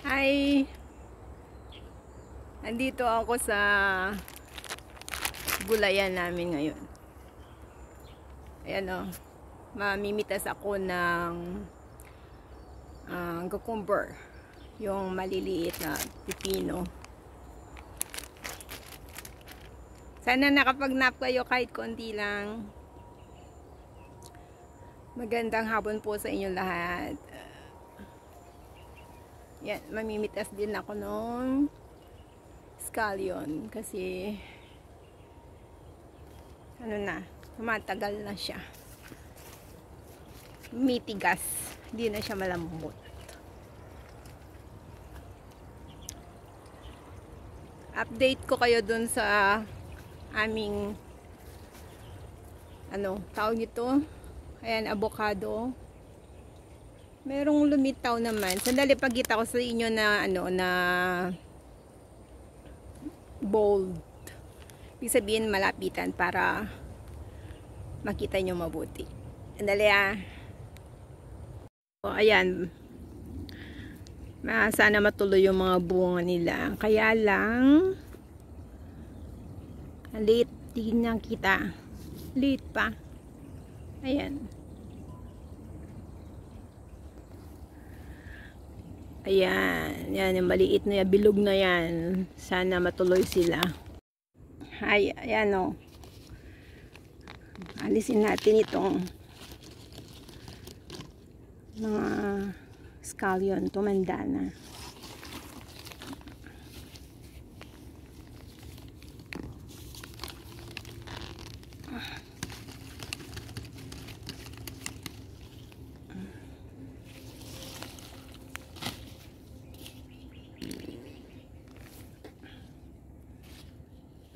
Hi! Andito ako sa gulayan namin ngayon. Ayan o. Mamimitas ako ng cucumber. Yung maliliit na pipino. Sana nakapag-nap kayo kahit konti lang. Magandang hapon po sa inyong lahat. Yan, mamimitas din ako nung scallion kasi ano na, tumatagal na siya. Mitigas, hindi na siya malambot. Update ko kayo dun sa aming tawag nito. Ayan, avocado. Merong lumitaw naman. Sandali pagkita ko sa inyo na na bold. Ibig sabihin malapitan para makita nyo mabuti. Sandali So, ayan. Sana matuloy yung mga bunga nila. Kaya lang late din nang kita. Late pa. Ayan. Ayan, yan yung maliit na yan, bilog na yan. Sana matuloy sila. Ay, ayan o. Alisin natin itong mga scallion. Tumanda na.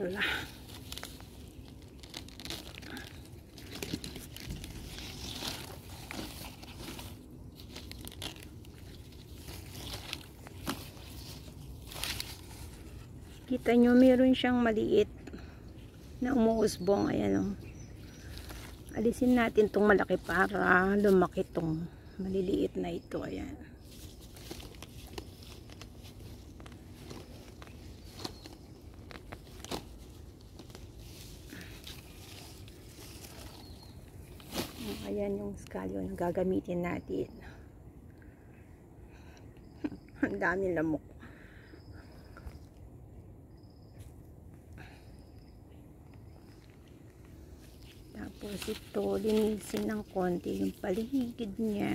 Wala. Kita nyo, meron siyang maliit na umuusbong. Ayan o. Alisin natin tong malaki para lumaki tong maliliit na ito. Ayan. Ayan yung scallion na gagamitin natin. Ang dami lamok. Tapos ito, linisin ng konti yung paligid niya.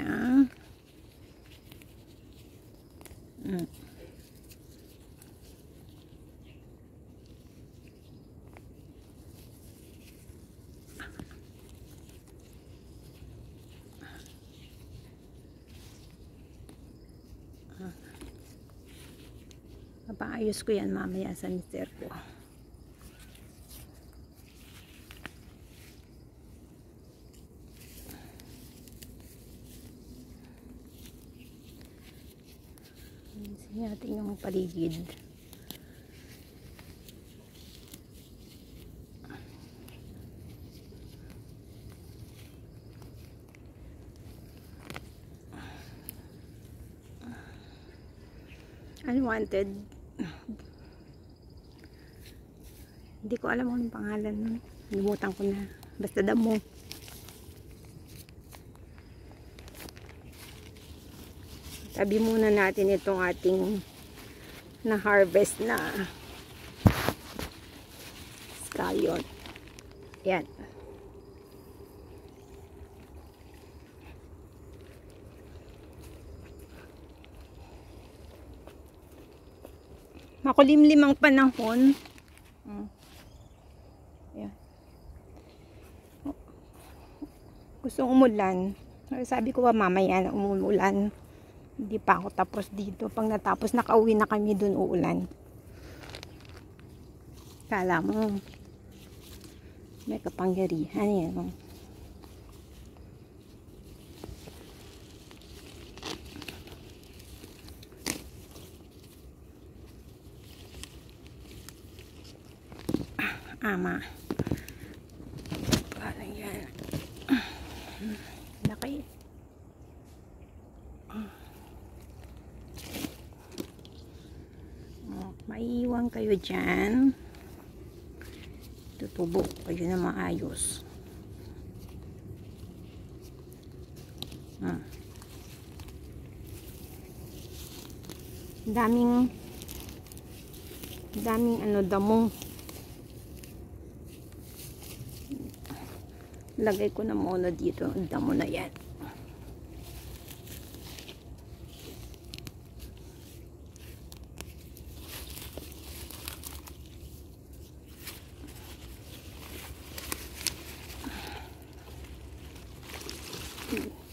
Papaayos ko yan mamaya sa mister ko. Alisin natin yung paligid. Unwanted. Hindi ko alam kung anong pangalan nun. Limutan ko na. Basta damo. Tabi muna natin itong ating na-harvest na scallion. Yan. Makulimlim ang panahon. Yan. Gustong umulan. Sabi ko mamaya na umuulan. Hindi pa ako tapos dito. Pag natapos, nakauwi na kami dun, uulan. Kala mo, may kapangyarihan yan. Ama. Parang yan. Laki. maiiwan kayo dyan. Tutubo kayo na maayos. Daming damo. Lagay ko na muna dito ang damo na yan.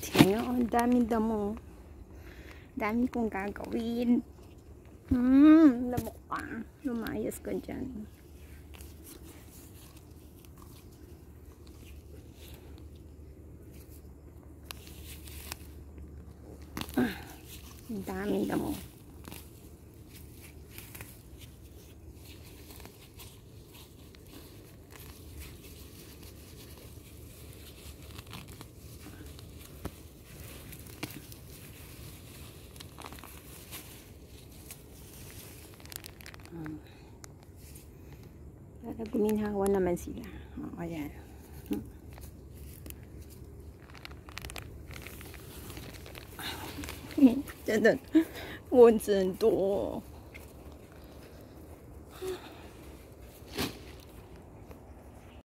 Tingnan nyo, ang daming damo. Dami kong gagawin. Lamok ka. Lumayas ka dyan. Ang daming damo. Para guminhawa naman sila. Ayan.真的，蚊子很多。